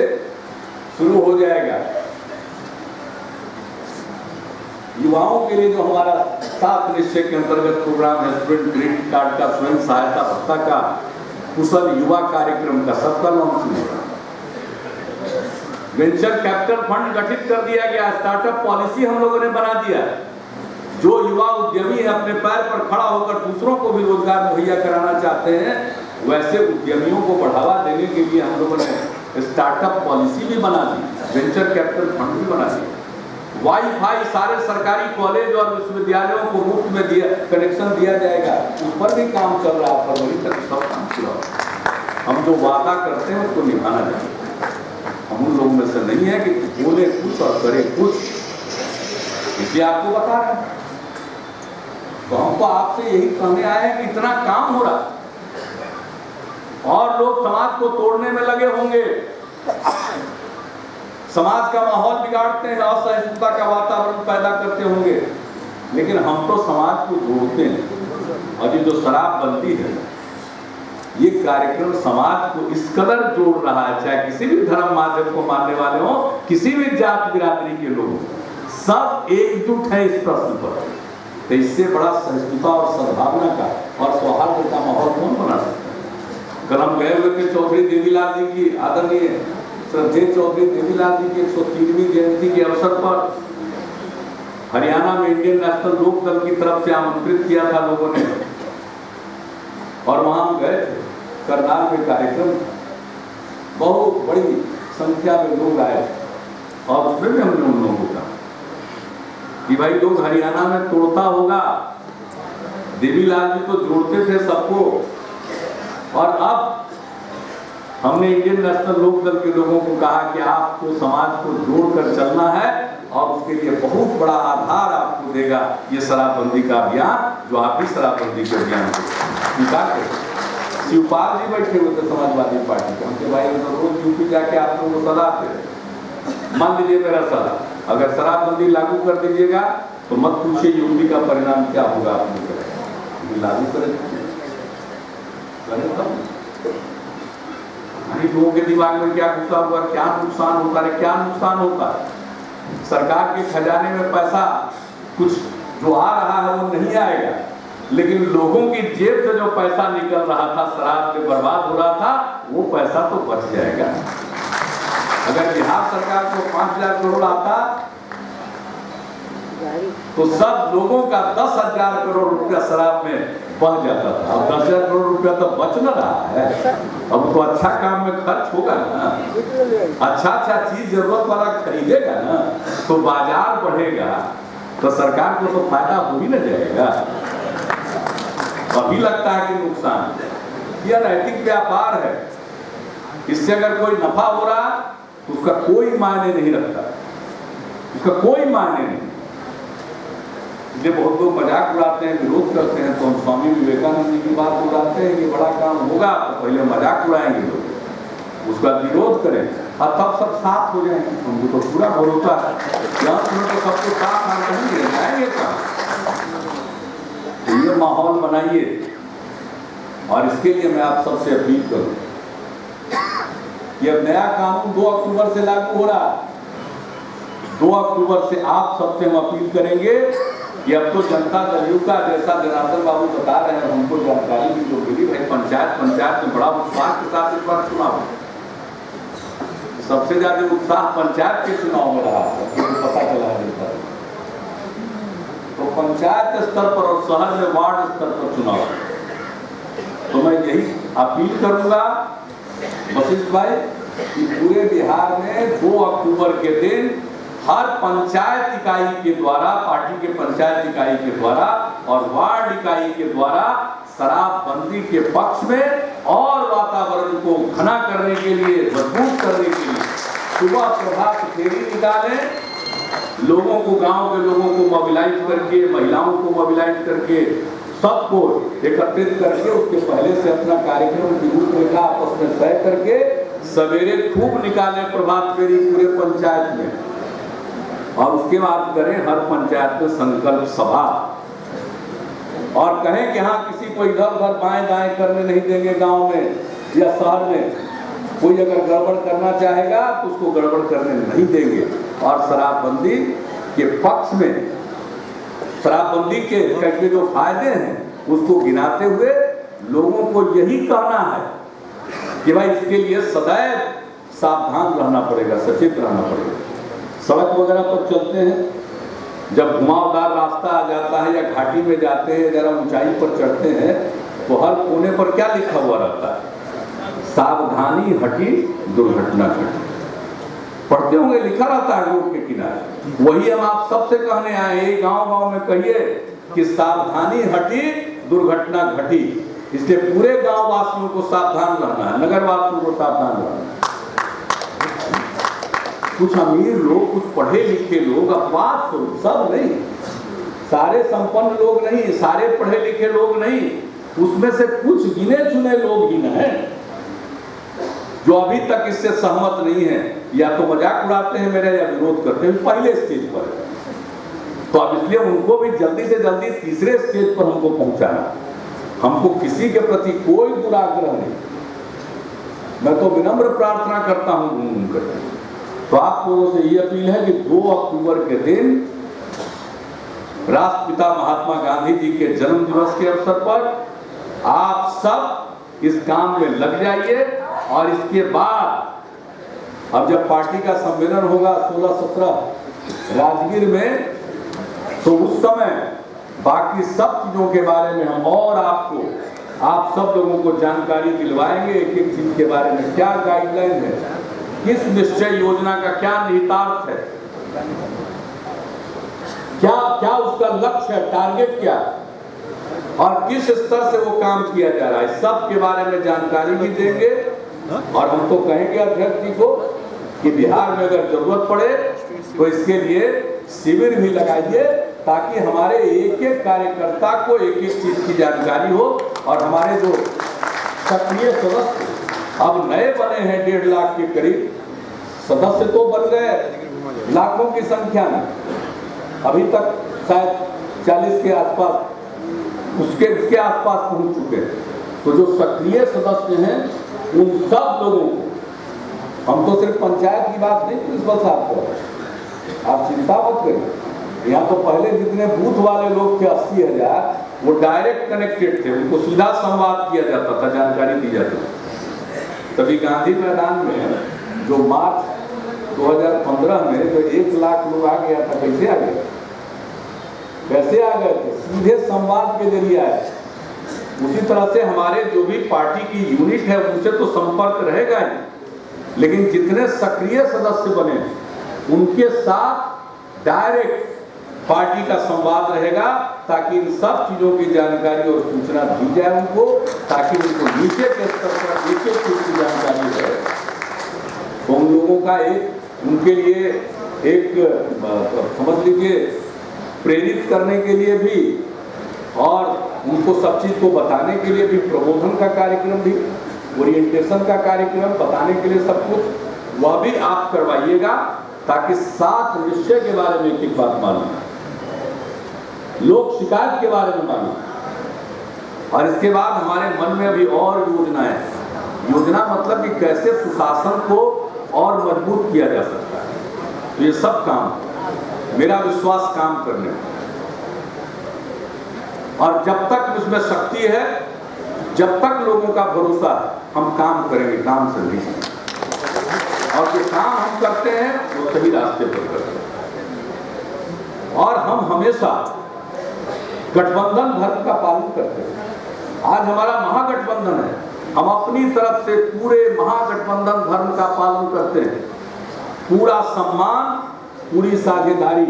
शुरू हो जाएगा युवाओं के लिए जो हमारा 7 निश्चय के अंतर्गत प्रोग्राम है, स्टूडेंट क्रेडिट कार्ड का, स्वयं सहायता भत्ता का, कुशल युवा कार्यक्रम का, सबका लॉन्च होगा। वेंचर कैपिटल फंड गठित कर दिया गया, स्टार्टअप पॉलिसी हम लोगों ने बना दिया। जो युवा उद्यमी है अपने पैर पर खड़ा होकर दूसरों को भी रोजगार मुहैया कराना चाहते हैं, वैसे उद्यमियों को बढ़ावा देने के लिए हम लोगों ने स्टार्टअप पॉलिसी भी बना दी, वेंचर कैपिटल फंड भी बना दिया। वाईफाई सारे सरकारी कॉलेज और विश्वविद्यालयों को मुफ्त में कनेक्शन दिया जाएगा, उस पर भी काम चल रहा है, फरवरी तक सब काम चला। हम जो वादा करते हैं उसको निभाना चाहिए। हम उन लोगों में से नहीं है कि बोले कुछ और करे कुछ, इसलिए आपको बता रहे हैं। तो हमको आपसे यही कहने आए हैं कि इतना काम हो रहा और लोग समाज को तोड़ने में लगे होंगे, समाज का माहौल बिगाड़ते हैं, असहिष्णुता का वातावरण पैदा करते होंगे, लेकिन हम तो समाज को जोड़ते हैं। और ये जो शराबबंदी है, ये कार्यक्रम समाज को इस कदर जोड़ रहा है, चाहे किसी भी धर्म माध्यम को मानने वाले हो, किसी भी जात बिरादरी के लोग, सब एकजुट है इस प्रश्न पर। तो इससे बड़ा सहिष्णुता और सद्भावना का और सौहार्द का माहौल कौन बना सकता है? कल हम गए हुए थे चौधरी देवीलाल जी की, आदरणीय श्रद्धेय चौधरी देवीलाल जी की 103वीं जयंती के अवसर पर हरियाणा में इंडियन नेशनल लोक दल की तरफ से आमंत्रित किया था लोगों ने, और वहां हम गए थे। करनाल में कार्यक्रम, बहुत बड़ी संख्या में लोग आए और उसमें भी हमने उन लोगों को कहा कि भाई लोग हरियाणा में तोड़ता होगा, देवीलाल जी तो जोड़ते थे सबको, और अब हमने इंडियन नेशनल लोक दल के लोगों को कहा कि आपको समाज को जोड़कर चलना है और उसके लिए बहुत बड़ा आधार आपको देगा ये शराबबंदी का अभियान, जो आप भी शराबबंदी के अभियान को स्वीकार करें। शिवपाल जी बैठे हुए थे समाजवादी पार्टी के, उनके भाई रोज यूपी जाके आप लोगों को सलाह थे। मान लीजिए मेरा सलाह, अगर शराबबंदी लागू कर दीजिएगा तो मत पूछिए यूपी का परिणाम क्या होगा आप लोगों का। कि लागू करें लोगों के दिमाग में क्या घुसा हुआ, क्या नुकसान होता है, क्या नुकसान होता है। सरकार के खजाने में पैसा कुछ जो आ रहा है वो नहीं आएगा, लेकिन लोगों की जेब से जो पैसा निकल रहा था, शराब में बर्बाद हो रहा था, वो पैसा तो बच जाएगा। अगर बिहार सरकार को 5,000 करोड़ आता तो सब लोगों का 10,000 करोड़ रुपया शराब में बह जाता था। अब 10,000 करोड़ रुपया तो बच न रहा है, अब तो अच्छा काम में खर्च होगा ना, अच्छा चीज जरूरत वाला खरीदेगा ना, तो बाजार बढ़ेगा, तो सरकार को तो फायदा हो ही न जाएगा। अभी लगता है कि नुकसान। यह नैतिक व्यापार है, इससे अगर कोई नफा हो रहा तो उसका कोई मायने नहीं रखता, उसका कोई मायने नहीं। इसलिए बहुत लोग मजाक उड़ाते हैं, विरोध करते हैं, तो हम स्वामी विवेकानंद जी की बात उड़ाते हैं कि बड़ा काम होगा तो पहले मजाक उड़ाएंगे लोग, उसका विरोध करें और तब सब साथ हो जाएंगे। हमको तो पूरा भरोसा है, यहाँ तो सबको साथ आना नहीं जाएंगे काम। ये माहौल बनाइए, और इसके लिए मैं आप सबसे अपील करूं कि अब नया कानून 2 अक्टूबर से लागू हो रहा है। 2 अक्टूबर से आप सबसे हम अपील करेंगे कि अब तो जनता दल का, जैसा जनार्दन बाबू बता रहे हैं, हमको जानकारी भी जो मिली, भाई पंचायत में बड़ा उत्साह के साथ इस बार चुनाव, सबसे ज्यादा उत्साह पंचायत के चुनाव में रहा है, पता चला है। तो पंचायत स्तर पर और शहर में वार्ड स्तर पर चुनाव, तो मैं यही अपील करूंगा वशिष्ठ भाई कि पूरे बिहार में 2 अक्टूबर के दिन हर पंचायत इकाई के द्वारा, पार्टी के पंचायत इकाई के द्वारा और वार्ड इकाई के द्वारा शराबबंदी के पक्ष में और वातावरण को घना करने के लिए, मजबूत करने के लिए सुबह प्रभात फेरी निकालें, लोगों को, गांव के लोगों को मोबिलाइज करके, महिलाओं को मोबिलाइज करके, सबको एकत्रित करके उसके पहले से अपना कार्यक्रम की रूपरेखा आपस में तय करके सवेरे खूब निकालें प्रभात फेरी पूरे पंचायत में, और उसके बाद करें हर पंचायत में संकल्प सभा, और कहें कि हाँ किसी को इधर उधर बाएं दाएं करने नहीं देंगे। गांव में या शहर में कोई अगर गड़बड़ करना चाहेगा तो उसको गड़बड़ करने नहीं देंगे, और शराबबंदी के पक्ष में, शराबबंदी के जो फायदे हैं उसको गिनाते हुए लोगों को यही कहना है कि भाई इसके लिए सदैव सावधान रहना पड़ेगा, सचेत रहना पड़ेगा। सड़क वगैरह पर चलते हैं, जब घुमावदार रास्ता आ जाता है या घाटी में जाते हैं, जरा ऊंचाई पर चढ़ते हैं, तो हर कोने पर क्या लिखा हुआ रहता है? सावधानी हटी दुर्घटना घटी। पढ़ते होंगे, लिखा रहता है रोड के किनारे। वही हम आप सबसे कहने आए हैं, गांव-गांव में कहिए कि सावधानी हटी दुर्घटना घटी। इसलिए पूरे गांव वासियों को सावधान रहना है, नगर वासियों को सावधान रहना है। कुछ अमीर लोग, कुछ पढ़े लिखे लोग, अपवाद स्वरूप, सब नहीं, सारे संपन्न लोग नहीं, सारे पढ़े लिखे लोग नहीं, उसमें से कुछ गिने चुने लोग ही हैं जो अभी तक इससे सहमत नहीं है, या तो मजाक उड़ाते हैं मेरा या विरोध करते हैं पहले स्टेज पर। तो अब इसलिए उनको भी जल्दी से जल्दी तीसरे स्टेज पर हमको पहुंचाना। हमको किसी के प्रति कोई दुराग्रह नहीं, मैं तो विनम्र प्रार्थना करता हूं घूम करके। तो आप लोगों से ये अपील है कि 2 अक्टूबर के दिन राष्ट्रपिता महात्मा गांधी जी के जन्म दिवस के अवसर पर आप सब इस काम में लग जाइए, और इसके बाद अब जब पार्टी का सम्मेलन होगा 16-17 राजगीर में, तो उस समय बाकी सब चीजों के बारे में हम और आप सब लोगों को जानकारी दिलवाएंगे, एक एक चीज के बारे में, क्या गाइडलाइन है, किस निश्चय योजना का क्या निहितार्थ है, क्या उसका लक्ष्य है, टारगेट क्या, और किस स्तर से वो काम किया जा रहा है, सब के बारे में जानकारी भी देंगे। और हम तो कहेंगे अध्यक्ष जी को कि बिहार में अगर जरूरत पड़े तो इसके लिए शिविर भी लगाइए, ताकि हमारे एक एक कार्यकर्ता को एक एक चीज की जानकारी हो। और हमारे जो सक्रिय सदस्य अब नए बने हैं 1.5 लाख के करीब सदस्य, तो बन गए लाखों की संख्या में, अभी तक शायद 40 के आसपास उसके आसपास पहुंच चुके हैं। तो जो सक्रिय सदस्य हैं उन सब लोगों को, हम तो सिर्फ पंचायत की बात नहीं प्रिंसिपल साहब को, आप चिंता मत करिए। यहाँ तो पहले जितने बूथ वाले लोग थे 80,000, वो डायरेक्ट कनेक्टेड थे, उनको सीधा संवाद किया जाता था, जानकारी दी जाती थी। तभी गांधी मैदान में जो मार्च 2015 में जो 1 लाख लोग आ गया था, कैसे आ गए? कैसे आ गए थे? सीधे संवाद के जरिए आए। उसी तरह से हमारे जो भी पार्टी की यूनिट है उनसे तो संपर्क रहेगा ही, लेकिन जितने सक्रिय सदस्य बने उनके साथ डायरेक्ट पार्टी का संवाद रहेगा, ताकि इन सब चीजों की जानकारी और सूचना दी जाए उनको, ताकि उनको नीचे के स्तर पर एक एक चीज की जानकारी रहे। तो उन लोगों का उनके लिए एक समझ लीजिए प्रेरित करने के लिए भी और उनको सब चीज को बताने के लिए भी प्रबोधन का कार्यक्रम भी, ओरिएंटेशन का कार्यक्रम बताने के लिए सब कुछ, वह भी आप करवाइएगा, ताकि 7 निश्चय के बारे में एक बात मालूम, लोक शिकायत के बारे में मालूम। और इसके बाद हमारे मन में अभी और योजनाएं, योजना मतलब कि कैसे सुशासन को और मजबूत किया जा सकता है। तो ये सब काम, मेरा विश्वास काम करने में, और जब तक उसमें शक्ति है, जब तक लोगों का भरोसा है, हम काम करेंगे, काम से भी। और जो काम हम करते हैं वो सही रास्ते पर करते हैं, और हम हमेशा गठबंधन धर्म का पालन करते हैं। आज हमारा महागठबंधन है, हम अपनी तरफ से पूरे महागठबंधन धर्म का पालन करते हैं। पूरा सम्मान, पूरी साझेदारी,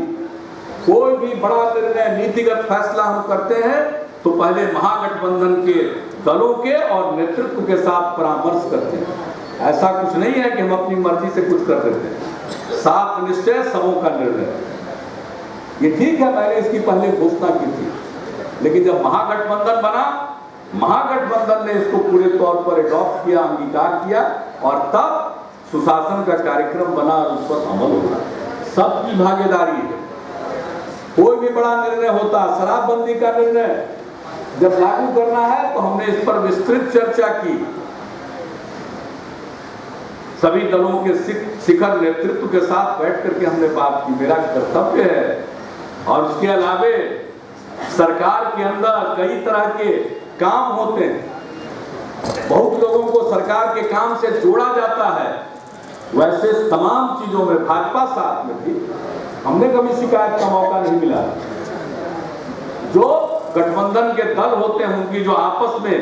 कोई भी बड़ा निर्णय, नीतिगत फैसला हम करते हैं तो पहले महागठबंधन के दलों के और नेतृत्व के साथ परामर्श करते हैं। ऐसा कुछ नहीं है कि हम अपनी मर्जी से कुछ कर देते हैं। 7 निश्चय सबों का निर्णय, ये ठीक है, मैंने इसकी पहले घोषणा की थी, लेकिन जब महागठबंधन बना, महागठबंधन ने इसको पूरे तौर पर एडॉप्ट किया, अंगीकार किया, और तब सुशासन का कार्यक्रम बना और उस पर अमल होगा। सबकी भागीदारी है। कोई भी बड़ा निर्णय होता, शराबबंदी का निर्णय जब लागू करना है तो हमने इस पर विस्तृत चर्चा की, सभी दलों के शिखर नेतृत्व के साथ बैठ करके हमने बात की, मेरा कर्तव्य है। और उसके अलावे सरकार के अंदर कई तरह के काम होते हैं, बहुत लोगों को सरकार के काम से जोड़ा जाता है, वैसे तमाम चीजों में भाजपा साथ में थी, हमने कभी शिकायत का मौका नहीं मिला। जो गठबंधन के दल होते हैं उनकी जो आपस में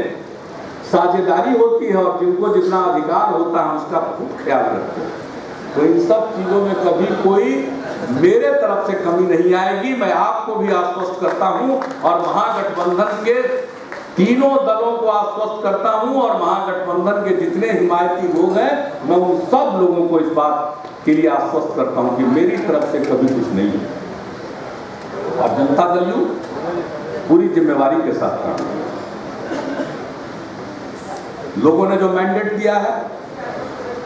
साझेदारी होती है और जिनको जितना अधिकार होता है उसका खूब ख्याल रखते हैं। तो इन सब चीजों में कभी कोई मेरे तरफ से कमी नहीं आएगी। मैं आपको भी आश्वस्त करता हूं और महागठबंधन के तीनों दलों को आश्वस्त करता हूं, और महागठबंधन के जितने हिमायती लोग हैं मैं उन सब लोगों को इस बात के लिए आश्वस्त करता हूं कि मेरी तरफ से कभी कुछ नहीं है, और जनता दल यू पूरी जिम्मेवारी के साथ काम। लोगों ने जो मैंडेट दिया है,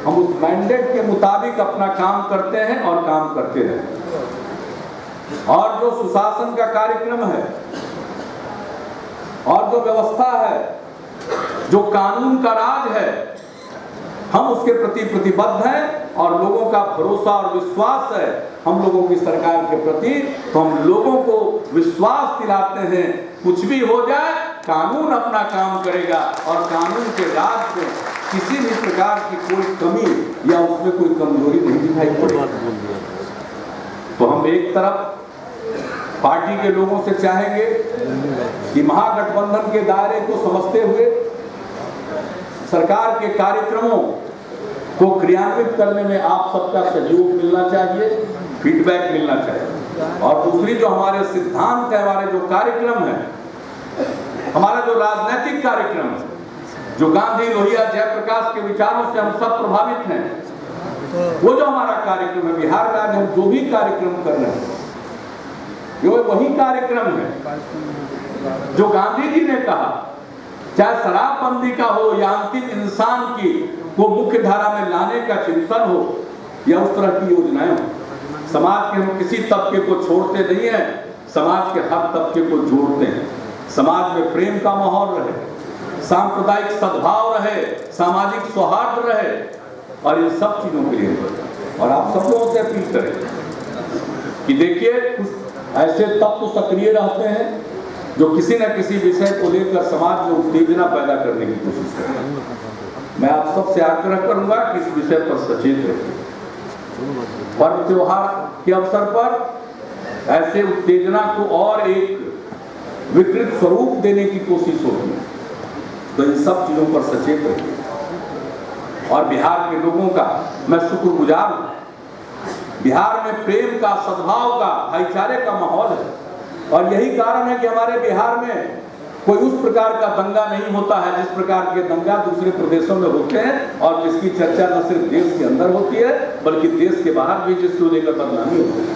हम उस मैंडेट के मुताबिक अपना काम करते हैं और काम करते रहें। और जो सुशासन का कार्यक्रम है और जो व्यवस्था है, जो कानून का राज है, हम उसके प्रति प्रतिबद्ध हैं और लोगों का भरोसा और विश्वास है हम लोगों की सरकार के प्रति। तो हम लोगों को विश्वास दिलाते हैं, कुछ भी हो जाए कानून अपना काम करेगा और कानून के राज में किसी भी प्रकार की कोई कमी या उसमें कोई कमजोरी नहीं दिखाई पड़ेगी। तो हम एक तरफ पार्टी के लोगों से चाहेंगे कि महागठबंधन के दायरे को समझते हुए सरकार के कार्यक्रमों को क्रियान्वित करने में आप सबका सहयोग मिलना चाहिए, फीडबैक मिलना चाहिए। और दूसरी जो हमारे सिद्धांत है, हमारे जो कार्यक्रम है, हमारा जो राजनीतिक कार्यक्रम है, जो गांधी, लोहिया, जयप्रकाश के विचारों से हम सब प्रभावित हैं, वो जो हमारा कार्यक्रम है, बिहार में आज हम जो भी कार्यक्रम कर रहे हैं ये वही कार्यक्रम है जो गांधी जी ने कहा, चाहे शराबबंदी का हो या अंतिम इंसान की को मुख्य धारा में लाने का चिंतन हो या उस तरह की योजनाएं हो। समाज के हम किसी तबके को छोड़ते नहीं है, समाज के हर तबके को जोड़ते हैं। समाज में प्रेम का माहौल रहे, सांप्रदायिक सद्भाव रहे, सामाजिक सौहार्द रहे, और इन सब चीजों के लिए और आप सब लोगों से अपील करें कि देखिए कुछ ऐसे तत्व सक्रिय रहते हैं जो किसी न किसी विषय को लेकर समाज में उत्तेजना पैदा करने की कोशिश करते हैं। मैं आप सबसे आग्रह करूंगा कि इस विषय पर सचेत रहिए। पर्व त्योहार के अवसर पर ऐसे उत्तेजना को और एक विकृत स्वरूप देने की कोशिश होती है, तो इन सब चीजों पर सचेत रहिए। और बिहार के लोगों का मैं शुक्रगुजार हूं। बिहार में प्रेम का, सद्भाव का, भाईचारे का माहौल है, और यही कारण है कि हमारे बिहार में कोई उस प्रकार का दंगा नहीं होता है जिस प्रकार के दंगा दूसरे प्रदेशों में होते हैं, और जिसकी चर्चा न सिर्फ देश के अंदर होती है बल्कि देश के बाहर भी जिसको लेकर बदनामी होती है।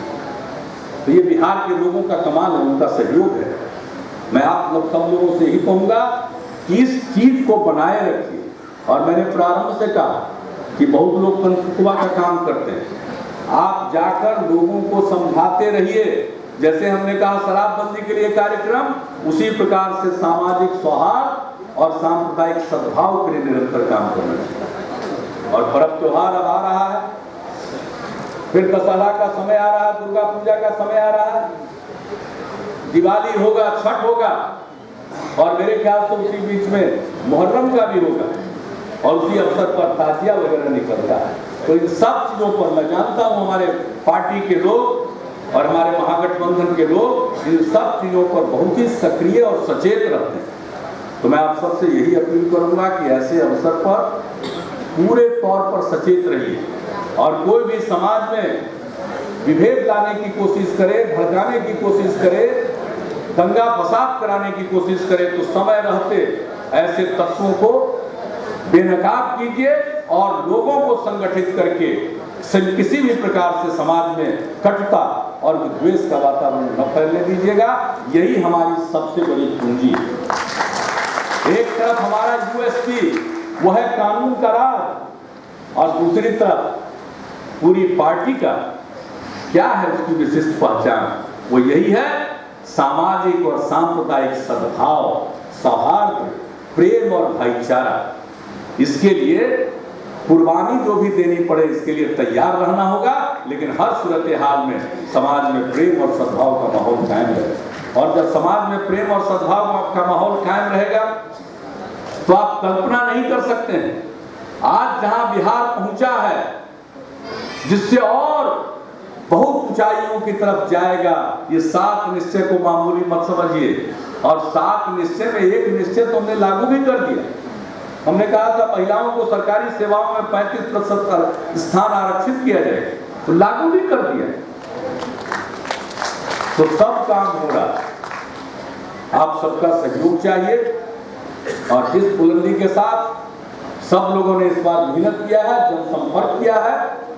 तो ये बिहार के लोगों का कमाल है, उनका सहयोग है। मैं आप लोग सब लोगों से यही कहूंगा कि इस चीज को बनाए रखिए। और मैंने प्रारंभ से कहा कि बहुत लोग कनकुआ का काम करते हैं, आप जाकर लोगों को समझाते रहिए। जैसे हमने कहा शराबबंदी के लिए कार्यक्रम, उसी प्रकार से सामाजिक सौहार्द और सांप्रदायिक सद्भाव के लिए निरंतर काम करना चाहिए। और पर्व त्योहार अब आ रहा है, फिर दशहरा का समय आ रहा है, दुर्गा पूजा का समय आ रहा है, दिवाली होगा, छठ होगा, और मेरे ख्याल से उसी बीच में मुहर्रम का भी होगा, और उसी अवसर पर ताजिया वगैरह निकलता है। तो इन सब चीजों पर मैं जानता हूं हमारे पार्टी के लोग और हमारे महागठबंधन के लोग इन सब चीजों पर बहुत ही सक्रिय और सचेत रहते हैं। तो मैं आप सबसे यही अपील करूंगा कि ऐसे अवसर पर पूरे तौर पर सचेत रहिए, और कोई भी समाज में विभेद लाने की कोशिश करे, भड़काने की कोशिश करे, दंगा फसाद कराने की कोशिश करे, तो समय रहते ऐसे तत्वों को बेनकाब कीजिए और लोगों को संगठित करके किसी भी प्रकार से समाज में कटुता और विद्वेष का वातावरण न फैलने दीजिएगा। यही हमारी सबसे बड़ी पूंजी है। एक तरफ हमारा यूएसपी वो है कानून का राज, और दूसरी तरफ पूरी पार्टी का क्या है उसकी विशिष्ट पहचान, वो यही है सामाजिक और सांप्रदायिक सद्भाव, सौहार्द, प्रेम और भाईचारा। इसके लिए कुर्बानी जो भी देनी पड़े इसके लिए तैयार रहना होगा, लेकिन हर सूरत हाल में समाज में प्रेम और सद्भाव का माहौल कायम रहे। और जब समाज में प्रेम और सद्भाव का माहौल कायम रहेगा तो आप कल्पना नहीं कर सकते हैं आज जहां बिहार पहुंचा है, जिससे और बहुत ऊंचाइयों की तरफ जाएगा। ये 7 निश्चय को मामूली मत समझिए, और 7 निश्चय में एक निश्चय तो हमने लागू भी कर दिया। हमने कहा था महिलाओं को सरकारी सेवाओं में 35% स्थान आरक्षित किया जाए, तो लागू भी कर दिया। तो सब काम हो रहा, आप सबका सहयोग चाहिए, और जिस बुलंदी के साथ सब लोगों ने इस बार मेहनत किया है, जनसंपर्क किया है,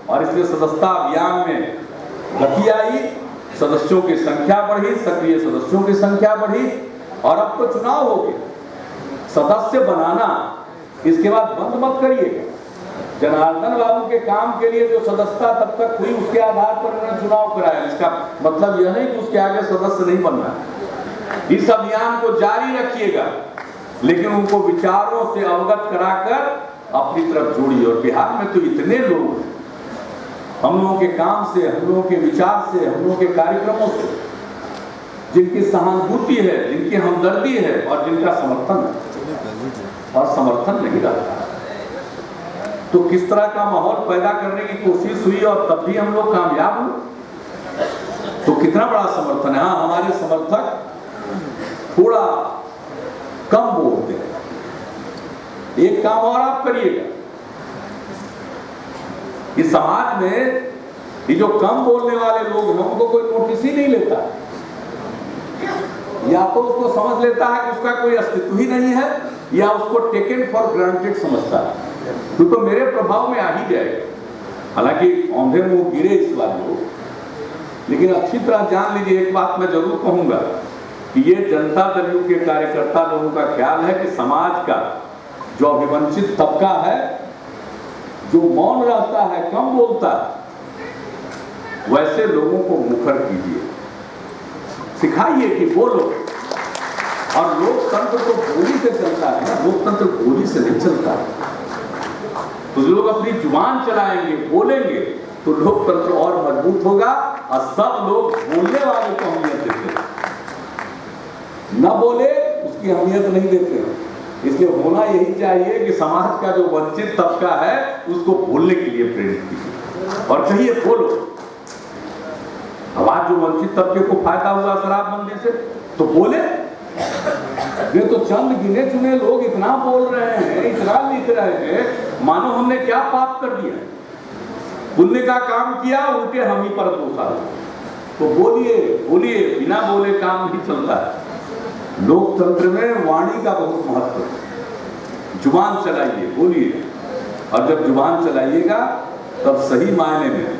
और इसलिए सदस्यता अभियान में गति आई, सदस्यों की संख्या बढ़ी, सक्रिय सदस्यों की संख्या बढ़ी, और अब तो चुनाव हो गए। सदस्य बनाना इसके बाद बंद मत करिएगा। जनार्दन बाबू के काम के लिए जो सदस्यता तब तक हुई उसके आधार पर उन्होंने चुनाव कराया, इसका मतलब यह नहीं कि उसके आगे सदस्य नहीं बनना है। इस अभियान को जारी रखिएगा, लेकिन उनको विचारों से अवगत कराकर अपनी तरफ जोड़िए। और बिहार में तो इतने लोग हैं, हम लोगों के काम से, हम लोगों के विचार से, हम लोगों के कार्यक्रमों से, जिनकी सहानुभूति है, जिनकी हमदर्दी है, और जिनका समर्थन है, और समर्थन नहीं रहता। तो किस तरह का माहौल पैदा करने की कोशिश हुई, और तब भी हम लोग कामयाब हुए, तो कितना बड़ा समर्थन है। हाँ, हमारे समर्थक थोड़ा कम बोलते हैं। एक काम और आप करिएगा, इस समाज में ये जो कम बोलने वाले लोग हैं उनको कोई नोटिस ही नहीं लेता, या तो उसको समझ लेता है कि उसका कोई अस्तित्व ही नहीं है, या उसको टेकन फॉर ग्रांटेड समझता है, क्योंकि मेरे प्रभाव में आ ही जाएगा। हालांकि औंधे मुंह गिरे इस बार लोग, लेकिन अच्छी तरह जान लीजिए, एक बात मैं जरूर कहूंगा कि ये जनता दल यू के कार्यकर्ता लोगों का ख्याल है कि समाज का जो अभिवंचित तबका है, जो मौन रहता है, कम बोलता है, वैसे लोगों को मुखर कीजिए, सिखाइए कि बोलो। और लोकतंत्र तो गोली से चलता है ना, लोकतंत्र गोली से नहीं चलता है। तो जो लोग अपनी जुबान चलाएंगे, बोलेंगे, तो लोकतंत्र और मजबूत होगा। और सब लोग बोलने वाले को अहमियत देते हैं, न बोले उसकी अहमियत नहीं देते। इसलिए होना यही चाहिए कि समाज का जो वंचित तबका है उसको बोलने के लिए प्रेरित कीजिए और कहिए बोलो। अब आज जो वंचित तबके को फायदा हुआ शराबबंदी से, तो बोले। ये तो चंद गिने चुने लोग इतना बोल रहे हैं, इतना लिख रहे हैं, मानो हमने क्या पाप कर दिया, पुण्य का काम किया, उल्टे हम ही पर दोष आ। तो बोलिए बोलिए, बिना बोले काम नहीं चलता है। लोकतंत्र में वाणी का बहुत महत्व है। जुबान चलाइए, बोलिए, और जब जुबान चलाइएगा तब सही मायने में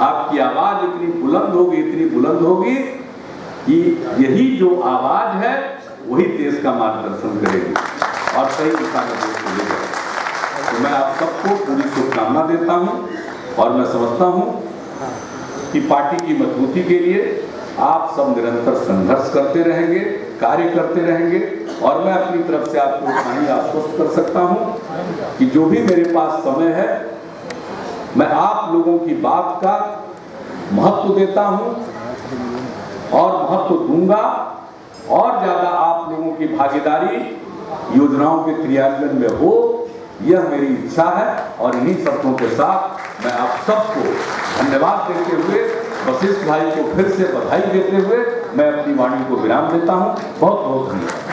आपकी आवाज इतनी बुलंद होगी, इतनी बुलंद होगी कि यही जो आवाज है वही देश का मार्गदर्शन करेगी और सही दिशा में देश को ले जाएगी। तो मैं आप सबको पूरी शुभकामना देता हूं और मैं समझता हूं कि पार्टी की मजबूती के लिए आप सब निरंतर संघर्ष करते रहेंगे, कार्य करते रहेंगे। और मैं अपनी तरफ से आपको इतना ही आश्वस्त कर सकता हूं कि जो भी मेरे पास समय है मैं आप लोगों की बात का महत्व देता हूं और महत्व दूंगा, और ज्यादा आप लोगों की भागीदारी योजनाओं के क्रियान्वयन में हो, यह मेरी इच्छा है। और इन्हीं शर्तों के साथ मैं आप सबको धन्यवाद देते हुए, वशिष्ठ भाई को फिर से बधाई देते हुए मैं अपनी वाणी को विराम देता हूं। बहुत बहुत धन्यवाद।